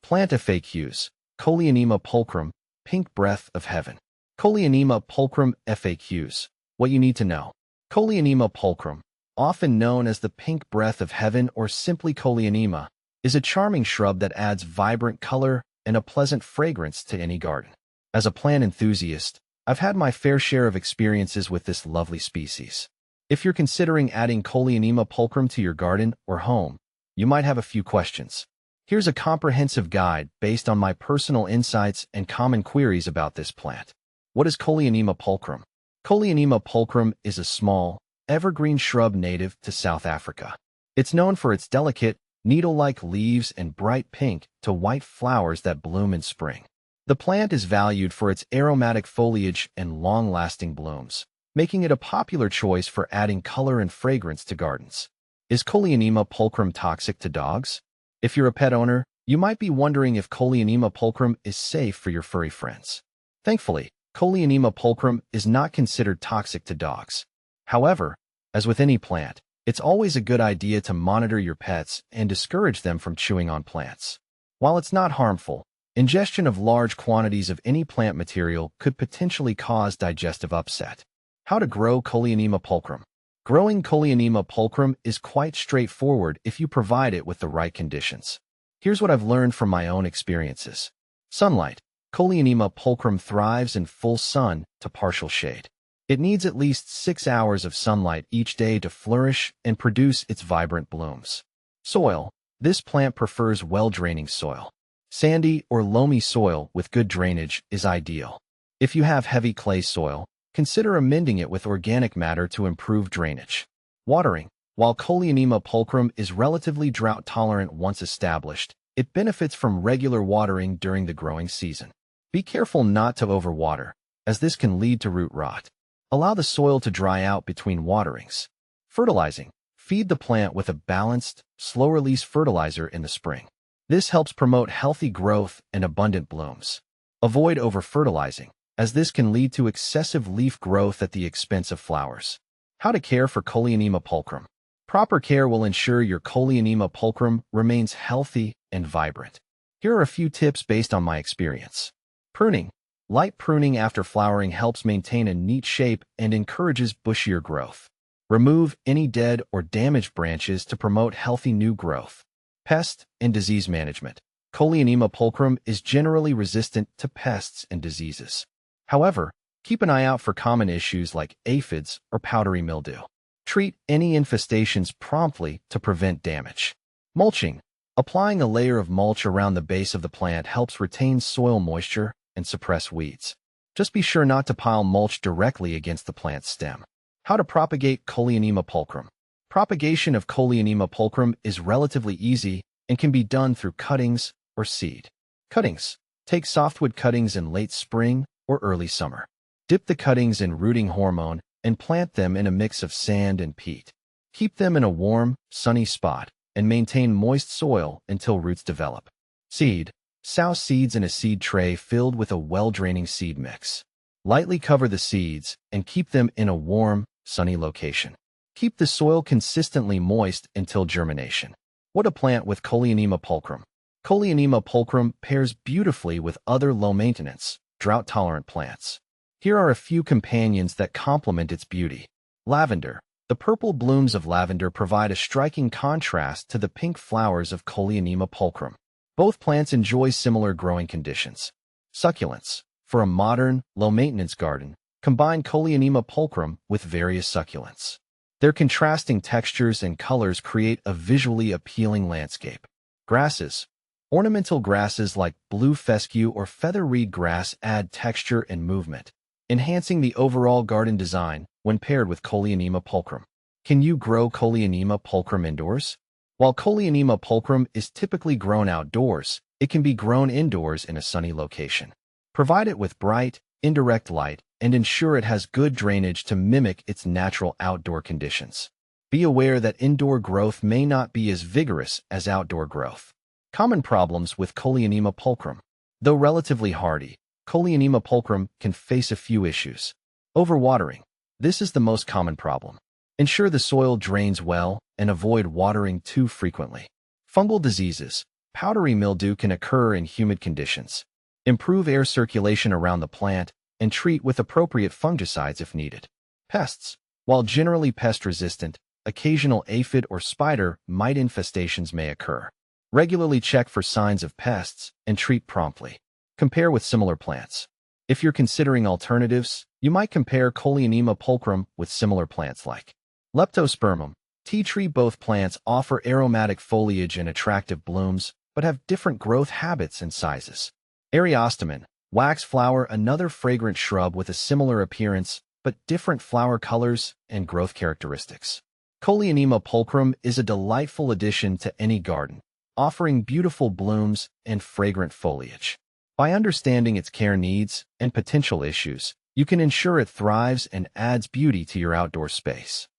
Plant FAQs. Coleonema pulchrum, pink breath of heaven. Coleonema pulchrum FAQs. What you need to know. Coleonema pulchrum, often known as the pink breath of heaven or simply Coleonema, is a charming shrub that adds vibrant color and a pleasant fragrance to any garden. As a plant enthusiast, I've had my fair share of experiences with this lovely species. If you're considering adding Coleonema pulchrum to your garden or home, you might have a few questions. Here's a comprehensive guide based on my personal insights and common queries about this plant. What is Coleonema pulchrum? Coleonema pulchrum is a small, evergreen shrub native to South Africa. It's known for its delicate, needle-like leaves and bright pink to white flowers that bloom in spring. The plant is valued for its aromatic foliage and long-lasting blooms, making it a popular choice for adding color and fragrance to gardens. Is Coleonema pulchrum toxic to dogs? If you're a pet owner, you might be wondering if Coleonema pulchrum is safe for your furry friends. Thankfully, Coleonema pulchrum is not considered toxic to dogs. However, as with any plant, it's always a good idea to monitor your pets and discourage them from chewing on plants. While it's not harmful, ingestion of large quantities of any plant material could potentially cause digestive upset. How to grow Coleonema pulchrum. Growing Coleonema pulchrum is quite straightforward if you provide it with the right conditions. Here's what I've learned from my own experiences. Sunlight. Coleonema pulchrum thrives in full sun to partial shade. It needs at least 6 hours of sunlight each day to flourish and produce its vibrant blooms. Soil. This plant prefers well-draining soil. Sandy or loamy soil with good drainage is ideal. If you have heavy clay soil, consider amending it with organic matter to improve drainage. Watering. While Coleonema pulchrum is relatively drought-tolerant once established, it benefits from regular watering during the growing season. Be careful not to overwater, as this can lead to root rot. Allow the soil to dry out between waterings. Fertilizing. Feed the plant with a balanced, slow-release fertilizer in the spring. This helps promote healthy growth and abundant blooms. Avoid over-fertilizing, as this can lead to excessive leaf growth at the expense of flowers. How to care for Coleonema pulchrum. Proper care will ensure your Coleonema pulchrum remains healthy and vibrant. Here are a few tips based on my experience. Pruning. Light pruning after flowering helps maintain a neat shape and encourages bushier growth. Remove any dead or damaged branches to promote healthy new growth. Pest and disease management. Coleonema pulchrum is generally resistant to pests and diseases. However, keep an eye out for common issues like aphids or powdery mildew. Treat any infestations promptly to prevent damage. Mulching. Applying a layer of mulch around the base of the plant helps retain soil moisture and suppress weeds. Just be sure not to pile mulch directly against the plant's stem. How to propagate Coleonema pulchrum. Propagation of Coleonema pulchrum is relatively easy and can be done through cuttings or seed. Cuttings. Take softwood cuttings in late spring or early summer. Dip the cuttings in rooting hormone and plant them in a mix of sand and peat. Keep them in a warm, sunny spot and maintain moist soil until roots develop. Seed. Sow seeds in a seed tray filled with a well-draining seed mix. Lightly cover the seeds and keep them in a warm, sunny location. Keep the soil consistently moist until germination. What to plant with Coleonema pulchrum. Coleonema pulchrum pairs beautifully with other low-maintenance, drought-tolerant plants. Here are a few companions that complement its beauty. Lavender. The purple blooms of lavender provide a striking contrast to the pink flowers of Coleonema pulchrum. Both plants enjoy similar growing conditions. Succulents. For a modern, low-maintenance garden, combine Coleonema pulchrum with various succulents. Their contrasting textures and colors create a visually appealing landscape. Grasses. Ornamental grasses like blue fescue or feather reed grass add texture and movement, enhancing the overall garden design when paired with Coleonema pulchrum. Can you grow Coleonema pulchrum indoors? While Coleonema pulchrum is typically grown outdoors, it can be grown indoors in a sunny location. Provide it with bright, indirect light and ensure it has good drainage to mimic its natural outdoor conditions. Be aware that indoor growth may not be as vigorous as outdoor growth. Common problems with Coleonema pulchrum. Though relatively hardy, Coleonema pulchrum can face a few issues. Overwatering. This is the most common problem. Ensure the soil drains well and avoid watering too frequently. Fungal diseases. Powdery mildew can occur in humid conditions. Improve air circulation around the plant and treat with appropriate fungicides if needed. Pests. While generally pest-resistant, occasional aphid or spider mite infestations may occur. Regularly check for signs of pests and treat promptly. Compare with similar plants. If you're considering alternatives, you might compare Coleonema pulchrum with similar plants like Leptospermum, tea tree. Both plants offer aromatic foliage and attractive blooms, but have different growth habits and sizes. Ariostemon, wax flower. Another fragrant shrub with a similar appearance, but different flower colors and growth characteristics. Coleonema pulchrum is a delightful addition to any garden, offering beautiful blooms and fragrant foliage. By understanding its care needs and potential issues, you can ensure it thrives and adds beauty to your outdoor space.